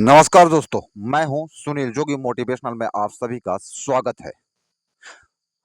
नमस्कार दोस्तों, मैं हूं सुनील जोगी मोटिवेशनल में आप सभी का स्वागत है।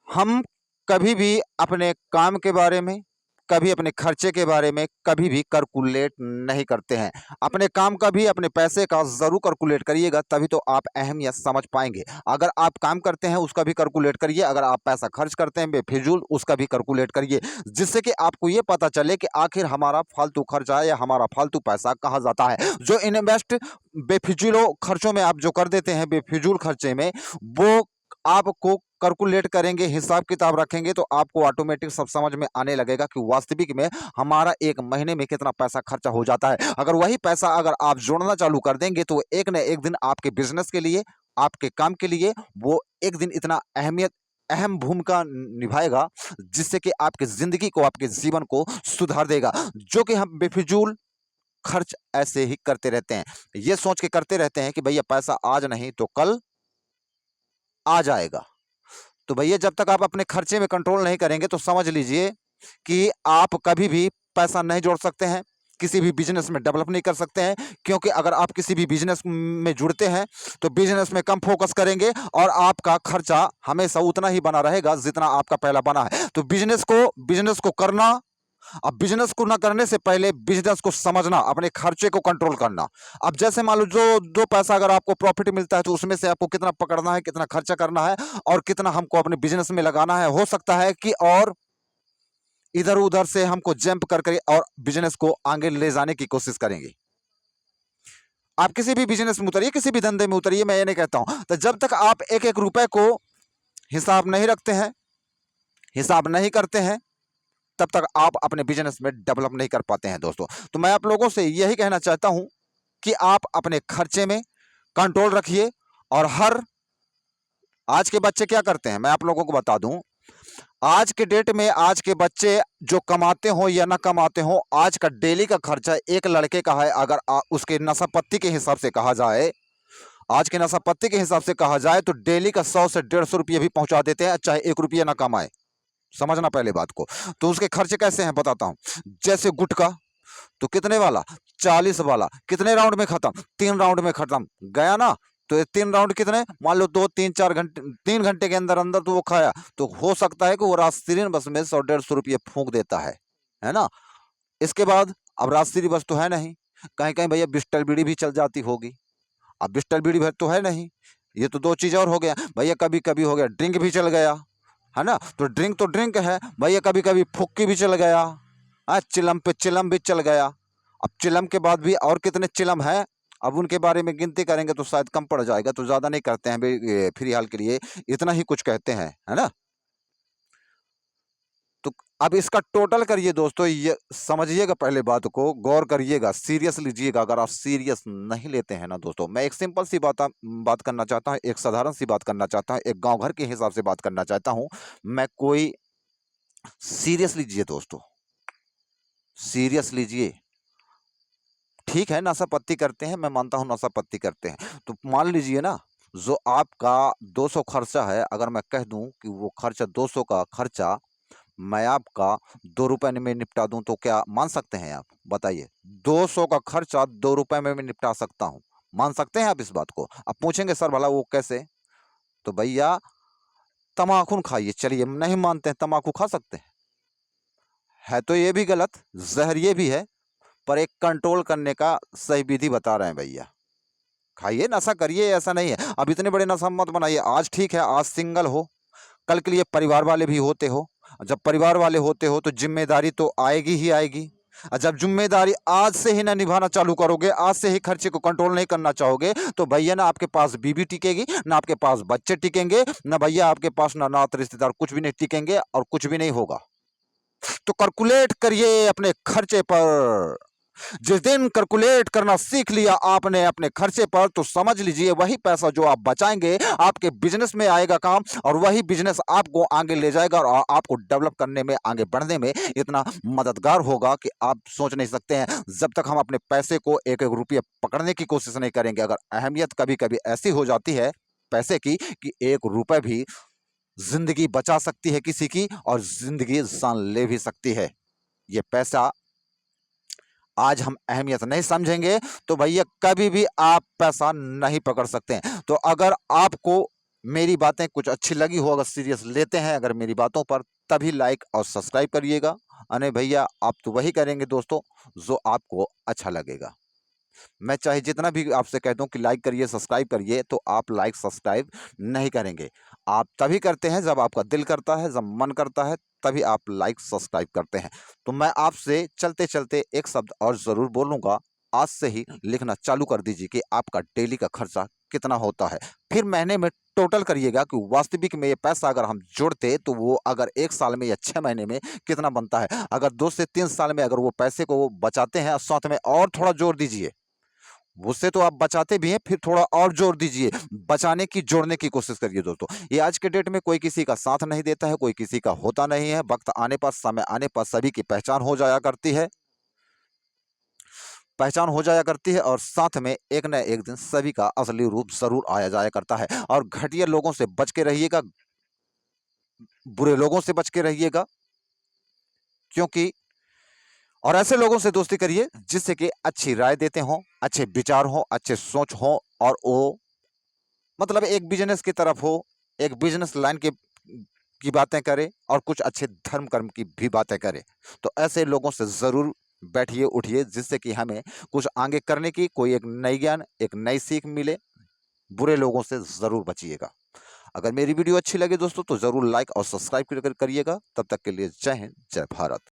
हम कभी भी अपने काम के बारे में, कभी अपने खर्चे के बारे में कभी भी कैलकुलेट नहीं करते हैं। अपने काम का भी, अपने पैसे का ज़रूर कैलकुलेट करिएगा, तभी तो आप अहमियत समझ पाएँगे। अगर आप काम करते हैं उसका भी कैलकुलेट करिए, अगर आप पैसा खर्च करते हैं बेफिज़ूल उसका भी कैलकुलेट करिए, जिससे कि आपको ये पता चले कि आखिर हमारा फालतू खर्चा या हमारा फालतू पैसा कहाँ जाता है। जो इन्वेस्ट बेफिज़ूल खर्चों में आप जो कर देते हैं, बेफिज़ूल खर्चे में, वो आपको कैलकुलेट करेंगे, हिसाब-किताब रखेंगे तो आपको ऑटोमेटिक सब समझ में आने लगेगा कि वास्तविक में हमारा 1 महीने में कितना पैसा खर्चा हो जाता है। अगर वही पैसा अगर आप जोड़ना चालू कर देंगे तो एक न एक दिन आपके बिज़नेस के लिए, आपके काम के लिए वो एक दिन इतना अहम भूमिका निभाएगा, जिससे कि आपकी ज़िंदगी को, आपके जीवन को सुधार देगा। जो कि हम बेफिज़ूल खर्च ऐसे ही करते रहते हैं। ये सोच के करते रहते हैं कि भैया पैसा आज नहीं तो कल आ जाएगा। तो भैया जब तक आप अपने खर्चे में कंट्रोल नहीं करेंगे तो समझ लीजिए कि आप कभी भी पैसा नहीं जोड़ सकते हैं, किसी भी बिज़नेस में डेवलप नहीं कर सकते हैं, क्योंकि अगर आप किसी भी बिज़नेस में जुड़ते हैं, तो बिज़नेस में कम फ़ोकस करेंगे और आपका खर्चा हमेशा उतना ही बना रहेगा जितना आपका पहला बना है। तो बिज़नेस को करना, अब बिज़नेस को ना करने से पहले बिज़नेस को समझना, अपने खर्चे को कंट्रोल करना। अब जैसे मान लो जो पैसा अगर आपको प्रॉफ़िट मिलता है तो उसमें से आपको कितना पकड़ना है, कितना खर्चा करना है और कितना हमको अपने बिज़नेस में लगाना है। हो सकता है कि और इधर-उधर से हमको जंप कर के और बिज़नेस को आगे ले जाने की कोशिश करेंगे। आप किसी भी बिज़नेस में उतरिए, किसी भी धंधे में उतरिए, मैं ये नहीं कहता हूँ। तो जब तक आप एक-एक रुपए को हिसाब नहीं रखते हैं, हिसाब नहीं करते हैं, तब तक आप अपने बिज़नेस में डेवलप नहीं कर पाते हैं दोस्तों। तो मैं आप लोगों से यही कहना चाहता हूँ कि आप अपने खर्चे में कंट्रोल रखिए और हर आज के बच्चे क्या करते हैं, मैं आप लोगों को बता दूं, आज के डेट में आज के बच्चे जो कमाते हो या ना कमाते हो, आज का डेली का खर्चा एक लड़के का है, अगर उसके नशापत्ती के हिसाब से कहा जाए, आज के नशापत्ती के हिसाब से कहा जाए तो डेली का 100 से 150 रुपये भी पहुंचा देते हैं, चाहे 1 रुपया ना कमाए। समझना पहले बात को। तो उसके खर्चे कैसे हैं बताता हूं। जैसे गुटखा, तो कितने वाला? 40 वाला। कितने राउंड में खत्म? 3 राउंड में खत्म। गया ना? तो ये 3 राउंड कितने? मान लो 2, 3, 4 घंटे, 3 घंटे के अंदर-अंदर तो वो खाया। तो हो सकता है कि वो रात्रि बस में 100 डेढ़ सौ रुपये फूँक देता है ना? इसके बाद अब रात्रि बस तो है नहीं। कहीं-कहीं भैया बिस्टल बीड़ी भी चल जाती होगी। अब बिस्टल बीड़ी भर तो है नहीं। ये तो 2 चीज़ और हो गया। भैया कभी-कभी हो गया ड्रिंक भी चल गया, है ना? तो ड्रिंक है। भैया कभी-कभी फुक्की भी चल गया। चिलम पे चिलम भी चल गया। अब चिलम के बाद भी और कितने चिलम हैं, अब उनके बारे में गिनती करेंगे तो शायद कम पड़ जाएगा, तो ज़्यादा नहीं करते हैं भई, ये फिलहाल के लिए इतना ही कुछ कहते हैं, है ना? तो अब इसका टोटल करिए दोस्तों, ये समझिएगा, पहले बात को गौर करिएगा, सीरियस लीजिएगा। अगर आप सीरियस नहीं लेते हैं ना दोस्तों, मैं एक सिंपल सी बात करना चाहता हूँ, एक साधारण सी बात करना चाहता हूँ, एक गाँव घर के हिसाब से बात करना चाहता हूँ। मैं कोई सीरियस लीजिए दोस्तों, सीरियस लीजिए। ठीक है, नशा-पत्ती करते हैं, मैं मानता हूँ नशा-पत्ती करते हैं। तो मान लीजिए ना, जो आपका 200 खर्चा है, अगर मैं कह दूँ कि वो खर्चा 200 का खर्चा मैं आपका ₹2 में निपटा दूँ, तो क्या मान सकते हैं आप? बताइए। 200 का खर्चा ₹2 में मैं निपटा सकता हूँ। मान सकते हैं आप इस बात को? आप पूछेंगे सर भला वो कैसे? तो भैया तमाकुल खाइए। चलिए नहीं मानते हैं, तम्बाकू खा सकते हैं। है तो ये भी गलत, ज़हर ये भी है, पर एक कंट्रोल करने का सही विधि बता रहे हैं भैया। खाइए, नशा करिए, ऐसा नहीं है। अब इतने बड़े नशा मत बनाइए। आज ठीक है, आज सिंगल हो, कल के लिए परिवार वाले भी होते हो। जब परिवार वाले होते हो तो ज़िम्मेदारी तो आएगी ही आएगी। जब ज़िम्मेदारी आज से ही ना निभाना चालू करोगे, आज से ही खर्चे को कंट्रोल नहीं करना चाहोगे, तो भैया ना आपके पास बीवी टिकेगी, ना आपके पास बच्चे टिकेंगे, ना भैया आपके पास ना नात रिश्तेदार, कुछ भी नहीं टिकेंगे और कुछ भी नहीं होगा। तो कैलकुलेट करिए अपने खर्चे पर। जिस दिन कैलकुलेट करना सीख लिया आपने अपने खर्चे पर, तो समझ लीजिए वही पैसा जो आप बचाएंगे आपके बिजनेस में आएगा काम, और वही बिजनेस आपको आगे ले जाएगा और आपको डेवलप करने में, आगे बढ़ने में इतना मददगार होगा कि आप सोच नहीं सकते हैं। जब तक हम अपने पैसे को एक एक रुपये पकड़ने की कोशिश नहीं करेंगे, अगर अहमियत कभी कभी ऐसी हो जाती है पैसे की कि 1 रुपए भी जिंदगी बचा सकती है किसी की और जिंदगी जान ले भी सकती है। ये पैसा आज हम अहमियत नहीं समझेंगे तो भैया कभी भी आप पैसा नहीं पकड़ सकते हैं। तो अगर आपको मेरी बातें कुछ अच्छी लगी हो, अगर सीरियस लेते हैं अगर मेरी बातों पर, तभी लाइक और सब्सक्राइब करिएगा। अने भैया आप तो वही करेंगे दोस्तों जो आपको अच्छा लगेगा। मैं चाहे जितना भी आपसे कह दूं कि लाइक करिए सब्सक्राइब करिए, तो आप लाइक सब्सक्राइब नहीं करेंगे। आप तभी करते हैं जब आपका दिल करता है, जब मन करता है, तभी आप लाइक सब्सक्राइब करते हैं। तो मैं आपसे चलते चलते एक शब्द और जरूर बोलूंगा, आज से ही लिखना चालू कर दीजिए कि आपका डेली का खर्चा कितना होता है। फिर महीने में टोटल करिएगा कि वास्तविक में ये पैसा अगर हम जोड़ते तो वो अगर 1 साल में या 6 महीने में कितना बनता है। अगर 2 से 3 साल में अगर वो पैसे को बचाते हैं, साथ में और थोड़ा जोड़ दीजिए। उससे तो आप बचाते भी हैं, फिर थोड़ा और जोड़ दीजिए। बचाने की, जोड़ने की कोशिश करिए दोस्तों। ये आज के डेट में कोई किसी का साथ नहीं देता है, कोई किसी का होता नहीं है। वक्त आने पर, समय आने पर सभी की पहचान हो जाया करती है, पहचान हो जाया करती है, और साथ में एक न एक दिन सभी का असली रूप जरूर आया जाया करता है। और घटिया लोगों से बच के रहिएगा, बुरे लोगों से बच के रहिएगा, क्योंकि और ऐसे लोगों से दोस्ती करिए जिससे कि अच्छी राय देते हों, अच्छे विचार हों, अच्छे सोच हों, और वो मतलब एक बिजनेस की तरफ हो, एक बिजनेस लाइन की बातें करे, और कुछ अच्छे धर्म कर्म की भी बातें करे। तो ऐसे लोगों से ज़रूर बैठिए उठिए, जिससे कि हमें कुछ आगे करने की कोई एक नई ज्ञान, एक नई सीख मिले। बुरे लोगों से ज़रूर बचिएगा। अगर मेरी वीडियो अच्छी लगे दोस्तों तो ज़रूर लाइक और सब्सक्राइब करिएगा। तब तक के लिए जय हिंद, जय भारत।